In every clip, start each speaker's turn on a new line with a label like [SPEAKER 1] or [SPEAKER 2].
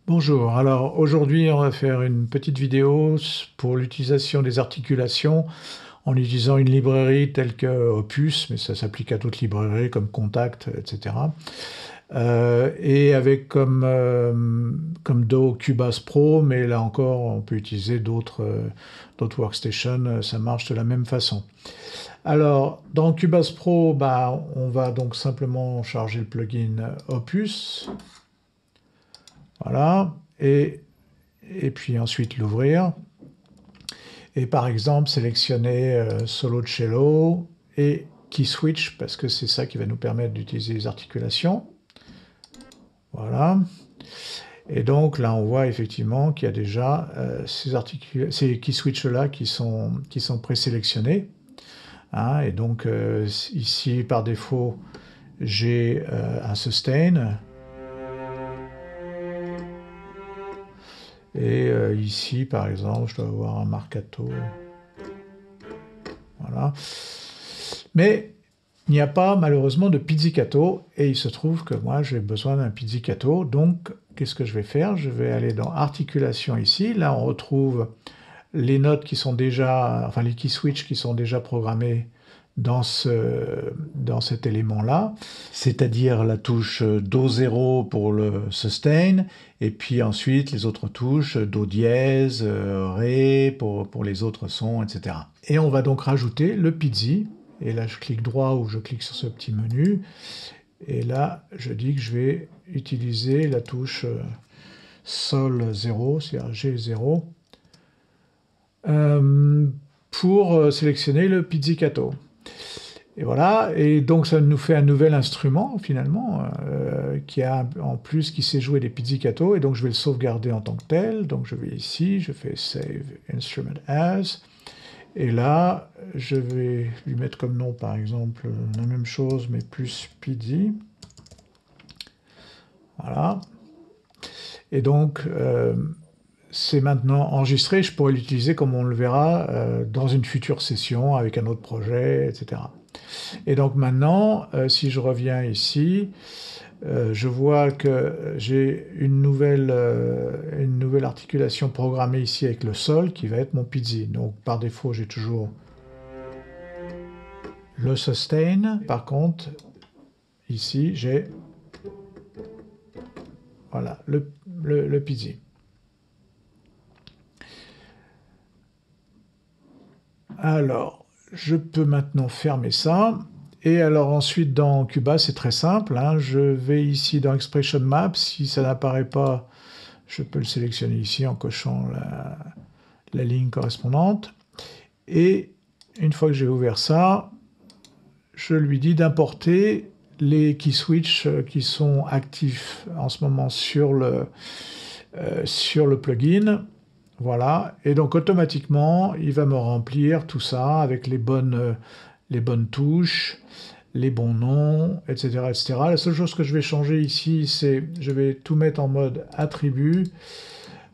[SPEAKER 1] Bonjour, alors aujourd'hui on va faire une petite vidéo pour l'utilisation des articulations en utilisant une librairie telle que Opus, mais ça s'applique à d'autres librairies comme Contact, etc. Et avec comme dos Cubase Pro, mais là encore on peut utiliser d'autres workstations, ça marche de la même façon. Alors dans Cubase Pro, bah, on va donc simplement charger le plugin Opus, voilà, et puis ensuite l'ouvrir. Et par exemple, sélectionner Solo Cello et Key Switch, parce que c'est ça qui va nous permettre d'utiliser les articulations. Voilà. Et donc là, on voit effectivement qu'il y a déjà ces Key Switch-là qui sont présélectionnés. Hein, et donc ici, par défaut, j'ai un sustain. Et ici, par exemple, je dois avoir un marcato. Voilà. Mais il n'y a pas malheureusement de pizzicato et il se trouve que moi j'ai besoin d'un pizzicato. Donc qu'est-ce que je vais faire? Je vais aller dans articulation ici. Là on retrouve les notes qui sont déjà, enfin les key switch qui sont déjà programmés dans cet élément-là, c'est-à-dire la touche Do 0 pour le sustain, et puis ensuite les autres touches Do dièse, Ré pour les autres sons, etc. Et on va donc rajouter le pizzi, et là je clique droit ou je clique sur ce petit menu, et là je dis que je vais utiliser la touche Sol 0, c'est-à-dire G0, pour sélectionner le pizzicato. Et voilà, et donc ça nous fait un nouvel instrument finalement, qui a en plus qui sait jouer des pizzicato, et donc je vais le sauvegarder en tant que tel. Donc je vais ici, je fais Save Instrument As, et là je vais lui mettre comme nom par exemple la même chose mais plus pizzi. Voilà. Et donc c'est maintenant enregistré, je pourrais l'utiliser comme on le verra dans une future session avec un autre projet, etc. Et donc maintenant, si je reviens ici, je vois que j'ai une nouvelle articulation programmée ici avec le sol qui va être mon pizzi. Donc par défaut, j'ai toujours le sustain. Par contre, ici, j'ai voilà, le pizzi. Alors, je peux maintenant fermer ça. Et alors ensuite, dans Cubase, c'est très simple, hein. Je vais ici dans Expression Map. Si ça n'apparaît pas, je peux le sélectionner ici en cochant la ligne correspondante. Et une fois que j'ai ouvert ça, je lui dis d'importer les key switch qui sont actifs en ce moment sur le plugin. Voilà, et donc automatiquement, il va me remplir tout ça avec les bonnes touches, les bons noms, etc., etc. La seule chose que je vais changer ici, c'est je vais tout mettre en mode attribut,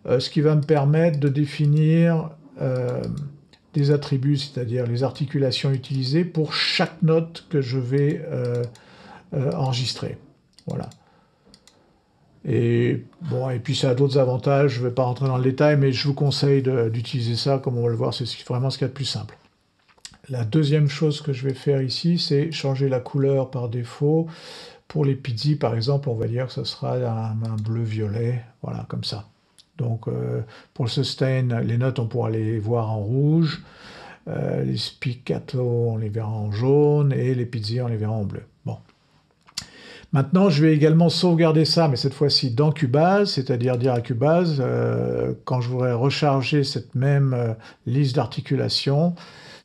[SPEAKER 1] ce qui va me permettre de définir des attributs, c'est-à-dire les articulations utilisées pour chaque note que je vais enregistrer. Voilà. Et bon, et puis ça a d'autres avantages, je ne vais pas rentrer dans le détail, mais je vous conseille d'utiliser ça, comme on va le voir, c'est vraiment ce qu'il y a de plus simple. La deuxième chose que je vais faire ici, c'est changer la couleur par défaut. Pour les pizzi, par exemple, on va dire que ce sera un bleu-violet, voilà, comme ça. Donc pour le sustain, les notes, on pourra les voir en rouge, les spiccato, on les verra en jaune, et les pizzi, on les verra en bleu. Bon. Maintenant, je vais également sauvegarder ça, mais cette fois-ci dans Cubase, c'est-à-dire dire à Cubase, quand je voudrais recharger cette même liste d'articulations,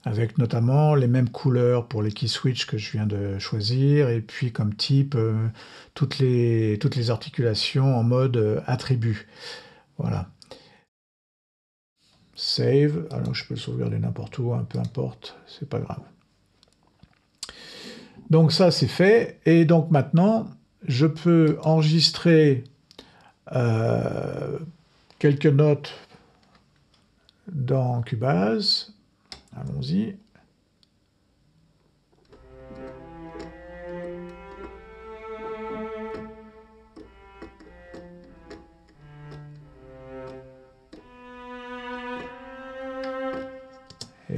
[SPEAKER 1] avec notamment les mêmes couleurs pour les key switch que je viens de choisir, et puis comme type, toutes les articulations en mode attribut. Voilà. Save, alors je peux le sauvegarder n'importe où, hein, peu importe, c'est pas grave. Donc ça c'est fait, et donc maintenant je peux enregistrer quelques notes dans Cubase. Allons-y.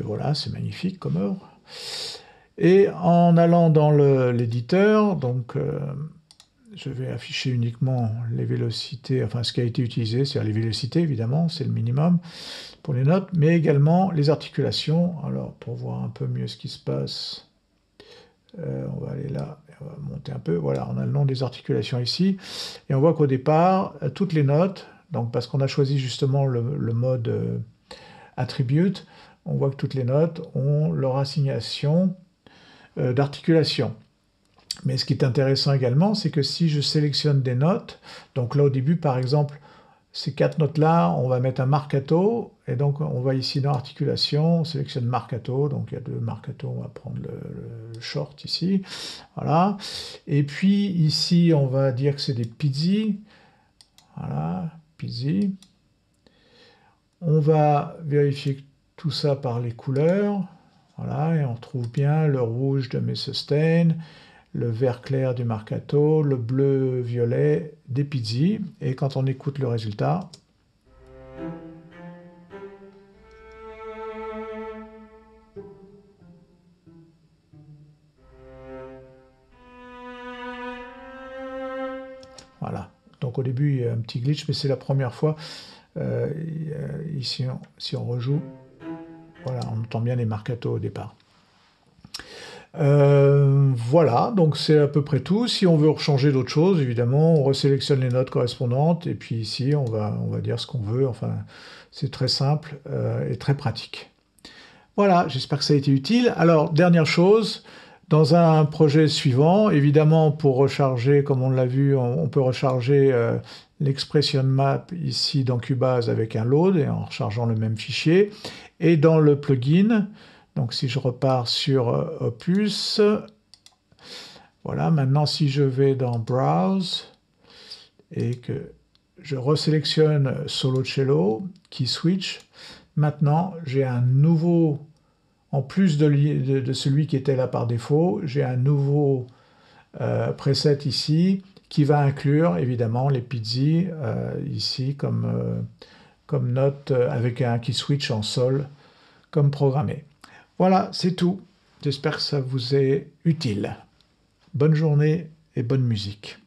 [SPEAKER 1] voilà, c'est magnifique comme œuvre. Et en allant dans l'éditeur, donc je vais afficher uniquement les vélocités, enfin ce qui a été utilisé, c'est-à-dire les vélocités évidemment, c'est le minimum pour les notes, mais également les articulations. Alors pour voir un peu mieux ce qui se passe, on va aller là, on va monter un peu, voilà, on a le nom des articulations ici, et on voit qu'au départ, toutes les notes, donc parce qu'on a choisi justement le mode attribute, on voit que toutes les notes ont leur assignation d'articulation. Mais ce qui est intéressant également, c'est que si je sélectionne des notes, donc là au début par exemple, ces 4 notes-là, on va mettre un marcato, et donc on va ici dans articulation, on sélectionne marcato, donc il y a 2 marcato, on va prendre le short ici, voilà. Et puis ici, on va dire que c'est des pizzi, voilà, pizzi. On va vérifier tout ça par les couleurs, voilà, et on trouve bien le rouge de mes sustain, le vert clair du marcato, le bleu-violet des pizzi, et quand on écoute le résultat, voilà. Donc au début, il y a un petit glitch, mais c'est la première fois. Ici, si on rejoue, voilà, on entend bien les marcato au départ. Voilà, donc c'est à peu près tout. Si on veut changer d'autres choses, évidemment, on resélectionne les notes correspondantes, et puis ici, on va dire ce qu'on veut. Enfin, c'est très simple et très pratique. Voilà, j'espère que ça a été utile. Alors, dernière chose, dans un projet suivant, évidemment, pour recharger, comme on l'a vu, on peut recharger l'expression map ici dans Cubase avec un load, et en rechargeant le même fichier. Et dans le plugin, donc si je repars sur Opus, voilà, maintenant si je vais dans Browse, et que je resélectionne Solo Cello, qui switch, maintenant j'ai un nouveau, en plus de celui qui était là par défaut, j'ai un nouveau preset ici, qui va inclure évidemment les pizzi ici comme note avec un qui switch en sol comme programmé. Voilà, c'est tout. J'espère que ça vous est utile. Bonne journée et bonne musique.